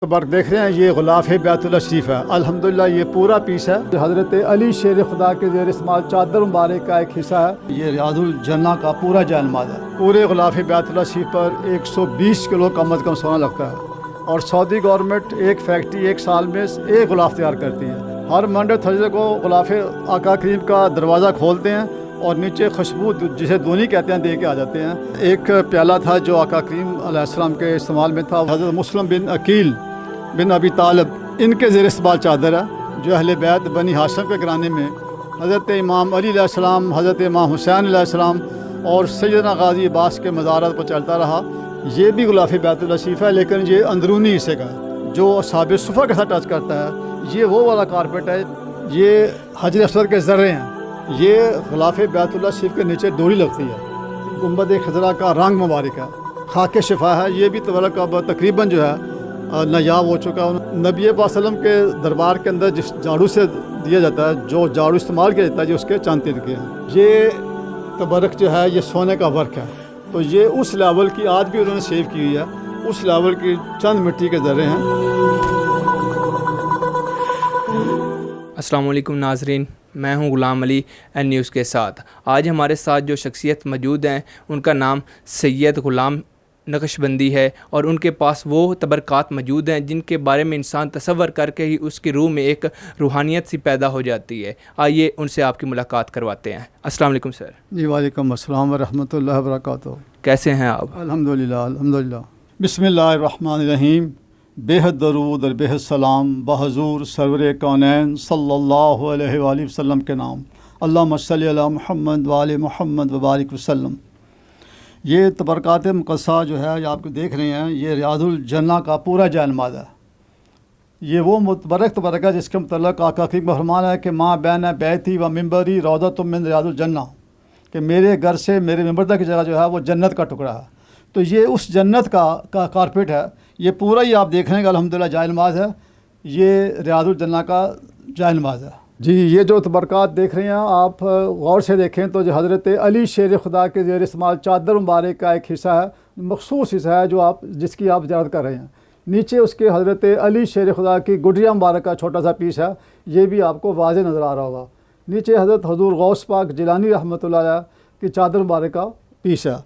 तो बर्क देख रहे हैं ये गुलाफ बैतुल्लाह शरीफ है। अल्हम्दुलिल्लाह ये पूरा पीस है। हज़रत अली शेर खुदा के ज़ेर इस्तेमाल चादर मुबारक का एक हिस्सा है। ये रियाजुल जन्ना का पूरा जानमाज है। पूरे गुलाफ बैतुल्लाह शरीफ पर 120 किलो कम अज़ कम सोना लगता है और सऊदी गवर्नमेंट एक फैक्ट्री एक साल में एक गुलाफ तैयार करती है। हर मंडे थर्सडे को गुलाफ आका करीम का दरवाज़ा खोलते हैं और नीचे खुशबू जिसे दूनी कहते हैं दे के आ जाते हैं। एक प्याला था जो आका करीम अलैहिस्सलाम के इस्तेमाल में था। हज़रत मुस्लिम बिन अकील बिन अबी तालिब इनके ज़ेर इस्तेमाल चादर है जो अहले बैत बनी हाशिम के घराने में हज़रत इमाम अली अलैहिस्सलाम, हज़रत इमाम हुसैन अलैहिस्सलाम और सैयदना गाज़ी अब्बास के मज़ारात पर चलता रहा। ये भी गुलाफ बैतुल्लाह शरीफ है, लेकिन ये अंदरूनी हिस्से का जो साबित सुफ़ा के साथ टच करता है। ये वो वाला कारपेट है, ये हजर असवद के ज़र्रे हैं। ये गुलाफ बैतुल्लाह शरीफ के नीचे डोरी लगती है। गुंबद खज़रा का रंग मुबारक है, खाके शिफा है। ये भी तबरक अब तकरीबन जो है नायाब हो चुका है। नबी पाक सल्लम के दरबार के अंदर जिस झाड़ू से दिया जाता है, जो झाड़ू इस्तेमाल किया जाता है, जो उसके चांद के हैं। ये तबरक जो है ये सोने का वर्क है। तो ये उस लेवल की आज भी उन्होंने सेव की हुई है, उस लेवल की चंद मिट्टी के ज़र्रे हैं। अस्सलाम वालेकुम नाज़रीन, मैं हूं ग़ुलाम अली एन न्यूज़ के साथ। आज हमारे साथ जो शख्सियत मौजूद हैं उनका नाम सैयद ग़ुलाम नक्शबंदी है और उनके पास वो तबरक़ात मौजूद हैं जिनके बारे में इंसान तसव्वुर करके ही उसकी रूह में एक रूहानियत सी पैदा हो जाती है। आइए उनसे आपकी मुलाकात करवाते हैं। अस्सलाम वालेकुम सर। जी वालेकुम अस्सलाम व रहमतुल्लाहि व बरकातुहू। कैसे हैं आप? अल्हम्दुलिल्लाह अल्हम्दुलिल्लाह। बिस्मिल्लाहिर्रहमानिर्रहीम। बेहद दरूद और बेहद सलाम बहज़ूर सरवर कौनैन सल्लल्लाहु अलैहि वसल्लम के नाम। अल्लाहुम्मा सल्लि अला मुहम्मद व आले मुहम्मद व बारिक वसल्लम। ये तबरक़ात मुक़द्दसा जो है ये आपको देख रहे हैं, ये रियाजुल जन्ना का पूरा जानमाज है। ये वो मुतबरक तबरक है जिसके मतलब आका करीम का फरमान है कि माँ बैन बैती व मिंबरी रौज़तुम मिन रियाजुल जन्ना, कि मेरे घर से मेरे मिंबर तक की जगह जो है वो जन्नत का टुकड़ा है। तो ये उस जन्नत का कारपेट है। ये पूरा ही आप देख रहे हैं अल्हम्दुलिल्लाह जानमाज है। ये रियाजुल जन्ना का जानमाज है। जी, ये जो तबरक़ात देख रहे हैं आप गौर से देखें तो जो हज़रत अली शेर खुदा के ज़ेर इस्तेमाल चादर मुबारक का एक हिस्सा है, मखसूस हिस्सा है जो आप जिसकी आप ज़ियारत कर रहे हैं। नीचे उसके हज़रत अली शेर खुदा की गुडिया मुबारक का छोटा सा पीस है, ये भी आपको वाज़े नज़र आ रहा होगा। नीचे हज़रत हुज़ूर गौस पाक जिलानी रहमतुल्लाह अलैह की चादर मुबारक का पीस है।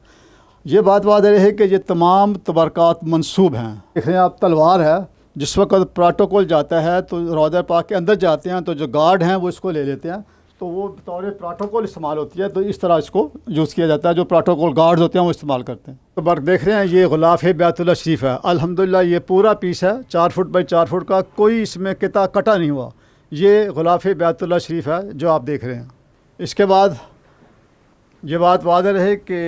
ये बात वाज़ेह है कि ये तमाम तबरक़ात मंसूब हैं। देख रहे हैं आप तलवार है। जिस वक्त प्रोटोकॉल जाता है तो रौज़ा पाक के अंदर जाते हैं तो जो गार्ड हैं वो इसको ले लेते हैं, तो वो बतौर प्रोटोकॉल इस्तेमाल होती है। तो इस तरह इसको यूज़ किया जाता है, जो प्रोटोकॉल गार्ड्स होते हैं वो इस्तेमाल करते हैं। तो बर्क देख रहे हैं ये गुलाफ बैतुल्लाह शरीफ है। अल्हम्दुलिल्लाह ये पूरा पीस है 4 फुट बाई 4 फुट का, कोई इसमें किता कटा नहीं हुआ। ये गुलाफ बैतुल्लाह शरीफ है जो आप देख रहे हैं। इसके बाद ये बात वाज़ेह रहे कि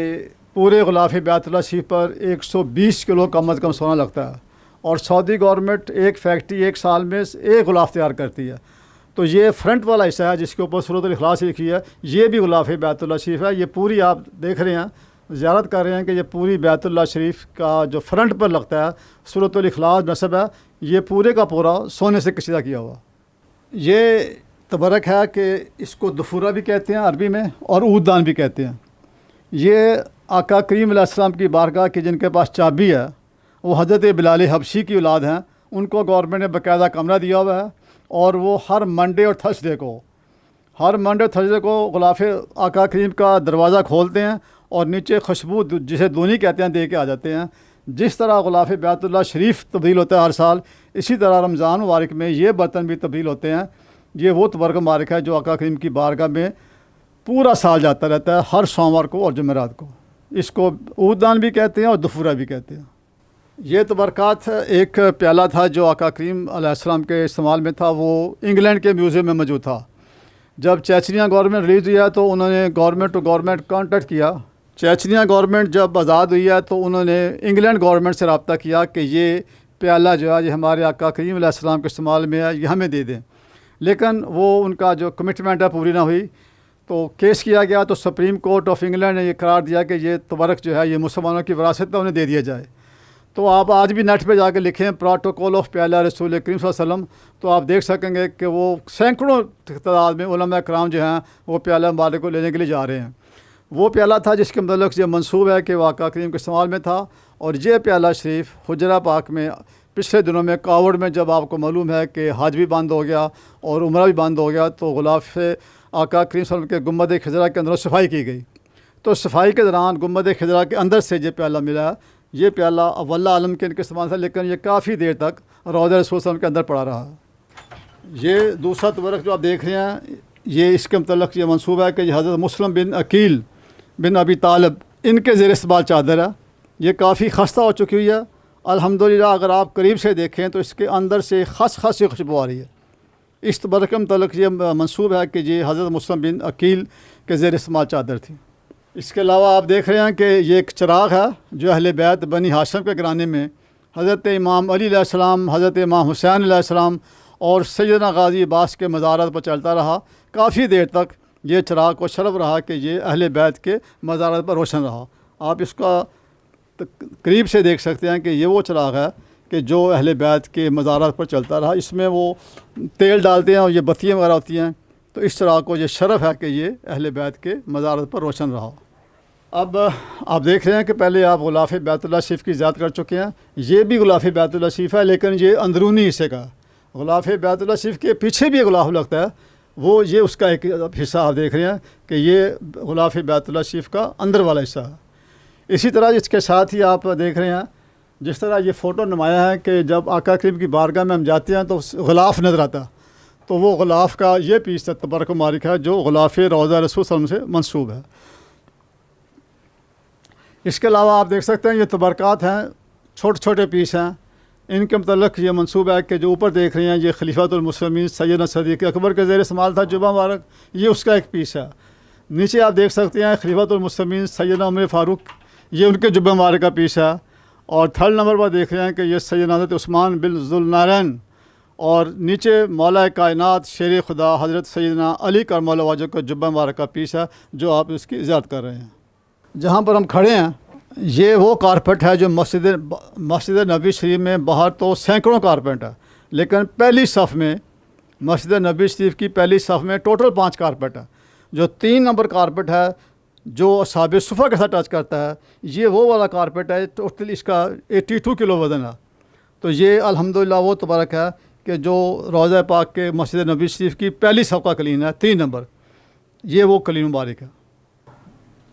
पूरे गुलाफ बैतुल्लाह शरीफ पर 120 किलो कम अज़ कम सोना लगता है और सऊदी गवर्नमेंट एक फैक्ट्री एक साल में एक गुलाफ तैयार करती है। तो ये फ्रंट वाला हिस्सा है जिसके ऊपर सूरतुल इखलास लिखी है, ये भी गुलाफ बैतुल्लाह शरीफ है। ये पूरी आप देख रहे हैं, ज़ियारत कर रहे हैं कि ये पूरी बैतुल्लाह शरीफ का जो फ्रंट पर लगता है सूरतुल इखलास नस्ब है, ये पूरे का पूरा सोने से कशीदा किया हुआ। ये तबरक है कि इसको दफूरा भी कहते हैं अरबी में और ऊददान भी कहते हैं। ये आका करीम अलैहिस्सलाम की बारगाह की जिनके पास चाबी है वो हज़रत बिलाल हबशी की औलाद हैं। उनको गवर्नमेंट ने बाकायदा कमरा दिया हुआ है और वो हर मंडे और थर्सडे को गुलाफ आका करीम का दरवाज़ा खोलते हैं और नीचे खुशबू जिसे दूनी कहते हैं दे के आ जाते हैं। जिस तरह गुलाफ बैतुल्लाह शरीफ तब्दील होता है हर साल, इसी तरह रमज़ान मुबारक में ये बर्तन भी तब्दील होते हैं। ये वो तबरक मुबारक है जो आका करीम की बारगाह में पूरा साल जाता रहता है, हर सोमवार को और जुमेरात को। इसको ऊददान भी कहते हैं और दफूरा भी कहते हैं। ये तबरक़ात एक प्याला था जो आका करीम अलैहिस्सलाम के इस्तेमाल में था, वो इंग्लैंड के म्यूज़ियम में मौजूद था। जब चेचनिया गवर्नमेंट रिलीज़ हुई है तो उन्होंने गवर्नमेंट टू गवर्नमेंट कॉन्टेक्ट किया। चेचनिया गवर्नमेंट जब आज़ाद हुई है तो उन्होंने इंग्लैंड गवर्नमेंट से रब्ता किया कि ये प्याला जो है ये हमारे आका करीम अलैहिस्सलाम के इस्तेमाल में है, ये हमें दे दें। लेकिन वो उनका जो कमिटमेंट है पूरी ना हुई, तो केस किया गया। तो सुप्रीम कोर्ट ऑफ इंग्लैंड ने ये करार दिया कि ये तबरक जो है ये मुसलमानों की विरासत है, उन्हें दे दिया जाए। तो आप आज भी नेट पे जाके लिखें प्रोटोकॉल ऑफ प्याला रसूल करीम सल्लल्लाहु अलैहि वसल्लम, तो आप देख सकेंगे कि वो सैकड़ों तादाद में उलमा कराम जो हैं वो प्याला मुबारक को लेने के लिए जा रहे हैं। वो प्याला था जिसके मतलब ये मंसूब है कि वो आका करीम के इस्तेमाल में था। और ये प्याला शरीफ हुजरा पाक में पिछले दिनों में कावड़ में जब आपको मालूम है कि हज भी बंद हो गया और उम्रा भी बंद हो गया, तो गुलाफ आका करीम सल्लल्लाहु अलैहि वसल्लम के गुंबद खिजरा के अंदर सफाई की गई। तो सफाई के दौरान गुंबद खिजरा के अंदर से ये प्याला मिला। ये प्याला वल्लाह आलम के इनके इस्तेमाल था, लेकिन ये काफ़ी देर तक रौज़ा रसूल सल्लल्लाहु अलैहि वसल्लम के अंदर पड़ा रहा। ये दूसरा तबरक जो आप देख रहे हैं, ये इसके मतलब ये मंसूबा है कि हज़रत मुस्लिम बिन अकील बिन अबी तालिब इनके ज़ेर इस्तेमाल चादर है। ये काफ़ी खस्ता हो चुकी हुई है। अल्हम्दुलिल्लाह अगर आप करीब से देखें तो इसके अंदर से खस से खुशबू आ रही है। इस तबरक के मतलब ये मंसूब है कि ये हज़रत मुस्लिम बिन अकील के ज़ेर इस्तेमाल चादर थी। इसके अलावा आप देख रहे हैं कि ये एक चिराग है जो अहले बैत बनी हाशिम के घराने में हज़रत इमाम अली अलैहिस्सलाम, हज़रत इमाम हुसैन अलैहिस्सलाम और सैयदना गाज़ी अब्बास के मज़ारात पर चलता रहा। काफ़ी देर तक ये चिराग को शरफ रहा कि ये अहले बैत के मज़ारात पर रोशन रहा। आप इसका करीब से देख सकते हैं कि ये वो चिराग है कि जो अहले बैत के मज़ारात पर चलता रहा। इसमें वो तेल डालते हैं और ये बत्तियाँ वगैरह होती हैं। तो इस चिराग को ये शरफ है कि ये अहले बैत के मज़ारात पर रोशन रहा। अब आप देख रहे हैं कि पहले आप गुलाफ़ बैतुल्लाह शरीफ की ज़ियारत कर चुके हैं। ये भी गुलाफ़ बैतुल्लाह शरीफ है, लेकिन ये अंदरूनी हिस्से का। गुलाफ़ बैतुल्लाह शरीफ के पीछे भी एक गुलाफ लगता है, वो ये उसका एक हिस्सा आप देख रहे हैं कि ये गुलाफ़ बैतुल्लाह शरीफ का अंदर वाला हिस्सा है। इसी तरह इसके साथ ही आप देख रहे हैं जिस तरह ये फ़ोटो नुमाया है कि जब आका करीम की बारगाह में हम जाते हैं तो गुलाफ नज़र आता, तो वो गुलाफ का ये पीस तबरक मारिक है जो गुलाफ़ रौज़ा रसूल सल्लल्लाहु अलैहि वसल्लम से मंसूब है। इसके अलावा आप देख सकते हैं ये तबरक़ात हैं, छोटे छोटे पीस हैं। इनके मतलब ये मंसूब है कि जो ऊपर देख रहे हैं ये खलीफातुल मुस्लिमीन सैयदना सिद्दीक़ अकबर के ज़ेर इस्तेमाल था जुबा मुबारक, ये उसका एक पीस है। नीचे आप देख सकते हैं खलीफातुल मुस्लिमीन सैयदना उमर फ़ारूक, ये उनके जुबा मुबारक का पीस है। और थर्ड नंबर पर देख रहे हैं कि ये सैयदना हज़रत उस्मान बिन ज़ुल्नूरैन, और नीचे मौला कायनात शेर खुदा हज़रत सैयदना अली करम वजह का जुबा मुबारक का पीस है जो आप इसकी इजाज़त कर रहे हैं। जहाँ पर हम खड़े हैं ये वो कारपेट है जो मस्जिद नबी शरीफ में बाहर तो सैकड़ों कारपेट है, लेकिन पहली सफ़ में मस्जिद नबी शरीफ की पहली सफ़ में टोटल 5 कारपेट है। जो 3 नंबर कारपेट है जो असहाबे सुफ़ा के साथ टच करता है, ये वो वाला कारपेट है। टोटल इसका 82 किलो वज़न है। तो ये अल्हम्दुलिल्लाह वो तबारक है कि जो रोज़ा पाक के मस्जिद नबी शरीफ की पहली सफ़ का कलीन है 3 नंबर, ये वो कलीन मुबारक है।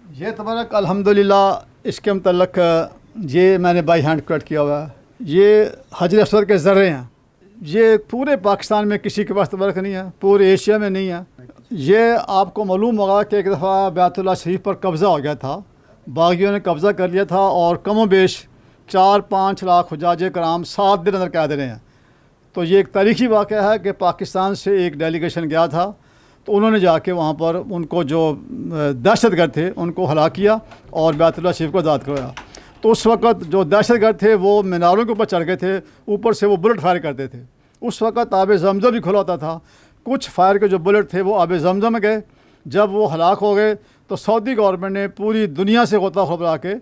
ये तबारक अल्हम्दुलिल्लाह इसके मतलब ये मैंने बाई हैंड कट किया हुआ है। ये हजर अस्वद के ज़र्रे हैं। ये पूरे पाकिस्तान में किसी के पास तबारक नहीं है, पूरे एशिया में नहीं है। ये आपको मालूम होगा कि एक दफ़ा बैतुल्लाह शरीफ पर कब्ज़ा हो गया था, बागियों ने कब्ज़ा कर लिया था और कमो बेश 4-5 लाख हुज्जाज कराम 7 दिन अंदर कैद रहे हैं। तो ये एक तारीख़ी वाक़या है कि पाकिस्तान से एक डेलीगेशन गया था, तो उन्होंने जाके वहाँ पर उनको जो दहशतगर्द थे उनको हलाक किया और बैतुल्लाह शरीफ को आज़ाद करवाया। तो उस वक़्त जो दहशतगर्द थे वो मीनारों के ऊपर चढ़ गए थे, ऊपर से वो बुलेट फायर करते थे। उस वक़्त आब ज़मज़म भी खुला होता था। कुछ फायर के जो बुलेट थे वो आब ज़मज़म में गए। जब वो हलाक हो गए तो सऊदी गवर्नमेंट ने पूरी दुनिया से गोता खबरा के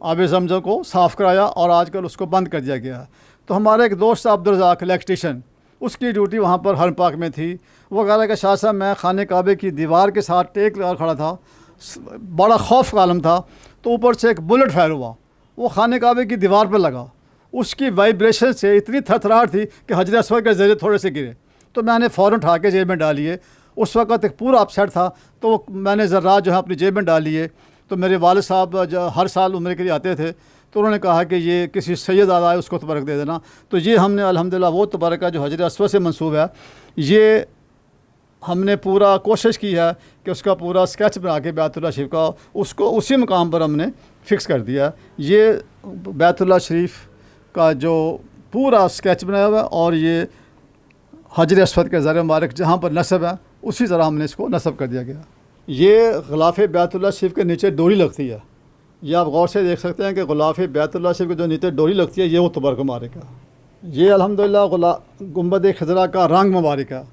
आब ज़मज़म को साफ़ कराया और आजकल उसको बंद कर दिया गया। तो हमारा एक दोस्त अब्दुल रज़ाक इलेक्ट्रीशियन, उसकी ड्यूटी वहाँ पर हरम पाक में थी। वो कह रहा कि शाह साहब मैं खाने काबे की दीवार के साथ टेक लगा खड़ा था, बड़ा खौफ का आलम था, तो ऊपर से एक बुलेट फायर हुआ, वो खाने काबे की दीवार पर लगा। उसकी वाइब्रेशन से इतनी थरथराहट थी कि हजर अस्वद के ज़रिए थोड़े से गिरे। तो मैंने फ़ौरन उठा के जेब में डालिए। उस वक़्त एक पूरा अपसेट था, तो मैंने ज़र्रात जो है अपनी जेब में डाल लिए। तो मेरे वालिद साहब जो हर साल उम्र के लिए आते थे, तो उन्होंने कहा कि ये किसी सैयद आदा है उसको तबरक दे देना। तो ये हमने अल्हम्दुलिल्लाह वो तबरक जो हजर अस्वद से मंसूब है, ये हमने पूरा कोशिश की है कि उसका पूरा स्केच बना के बैतुल्लाह शरीफ का उसको उसी मुकाम पर हमने फ़िक्स कर दिया। ये बैतुल्लाह शरीफ का जो पूरा स्केच बनाया हुआ है और ये हजर अस्वद के ज़र मुबारक जहाँ पर नस्ब है उसी तरह हमने इसको नस्ब कर दिया गया। ये ग़िलाफ़ बैतुल्लाह शरीफ के नीचे डोरी लगती है। ये आप गौर से देख सकते हैं कि ग़िलाफ़ बैतुल्लाह शरीफ के जो नीचे डोरी लगती है ये वो तबरक मुबारक है। ये अल्हम्दुलिल्लाह गुंबद खिज़रा का रंग मुबारक है।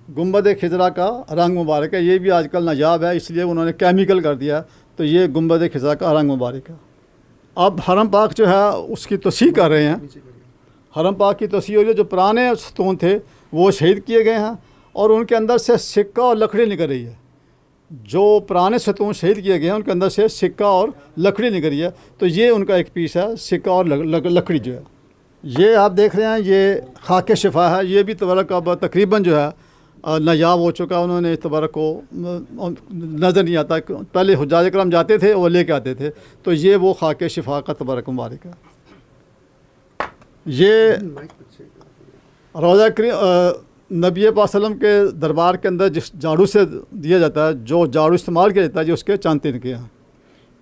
गुंबद खिज़रा का रंग मुबारक है। ये भी आजकल नायाब है, इसलिए उन्होंने केमिकल कर दिया। तो ये गुंबद खिज़रा का रंग मुबारक है। अब हरम पाक जो है उसकी तस्हीह कर रहे हैं। हरम पाक की तस्हीह हो रही है। जो पुराने सतून थे वो शहीद किए गए हैं और उनके अंदर से सिक्का और लकड़ी निकल रही है। जो पुराने सतून शहीद किए गए हैं उनके अंदर से सिक्का और लकड़ी निकल रही है। तो ये उनका एक पीस है, सिक्का और लकड़ी जो है। ये आप देख रहे हैं, ये खाके शिफा है। ये भी तबरक अब तकरीबन जो है नायाब हो चुका। उन्होंने तबरक को नज़र नहीं आता। पहले हुज्जाज करम जाते थे और लेके आते थे। तो ये वो खाके शिफा का तबरक मुबारक है। ये रोज़ा नबी पाक सल्लम के दरबार के अंदर जिस झाड़ू से दिया जाता है, जो झाड़ू इस्तेमाल किया जाता है, ये उसके चंद तिनके हैं।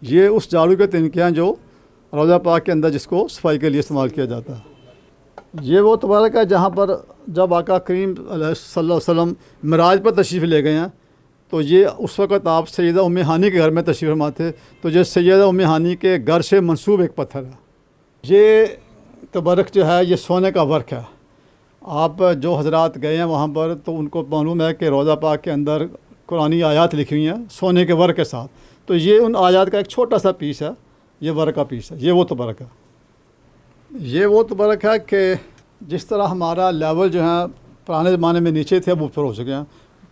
ये उस झाड़ू के तिनके हैं जो रोज़ा पाक के अंदर जिसको सफाई के लिए इस्तेमाल किया जाता है। ये वो तबारक है जहाँ पर जब आका करीम सल्लल्लाहु अलैहि वसल्लम मिराज पर तशरीफ़ ले गए हैं, तो ये उस वक़्त आप सैयदा उम्मे हानी के घर में तशरीफ़ फरमा थे। तो ये सैयदा उम्मे हानी के घर से मंसूब एक पत्थर है। ये तबारक जो है ये सोने का वर्क है। आप जो हजरात गए हैं वहाँ पर, तो उनको मालूम है कि रोज़ा पाक के अंदर कुरानी आयात लिखी हुई हैं सोने के वर्क के साथ। तो ये उन आयात का एक छोटा सा पीस है, ये वर्क का पीस है। ये वो तबारक है। ये वो तबारक है कि जिस तरह हमारा लेवल जो है पुराने ज़माने में नीचे थे, अब ऊपर हो चुके हैं।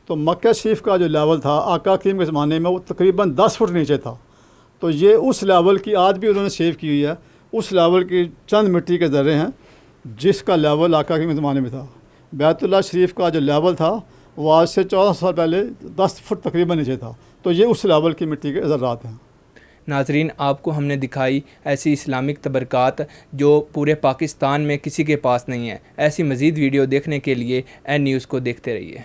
तो मक्का शरीफ का जो लेवल था आका करीम के ज़माने में, वो तकरीबन 10 फुट नीचे था। तो ये उस लेवल की आज भी उन्होंने सेव की हुई है। उस लेवल की चंद मिट्टी के ज़र्रे हैं जिसका लेवल आका के ज़माने में था। बैतुल्लाह शरीफ का जो लेवल था वो आज से 14 साल पहले 10 फुट तकरीबन नीचे था। तो ये उस लेवल की मिट्टी के ज़र्रात हैं। नाजरीन, आपको हमने दिखाई ऐसी इस्लामिक तबरकात जो पूरे पाकिस्तान में किसी के पास नहीं है। ऐसी मज़ीद वीडियो देखने के लिए एन न्यूज़ को देखते रहिए।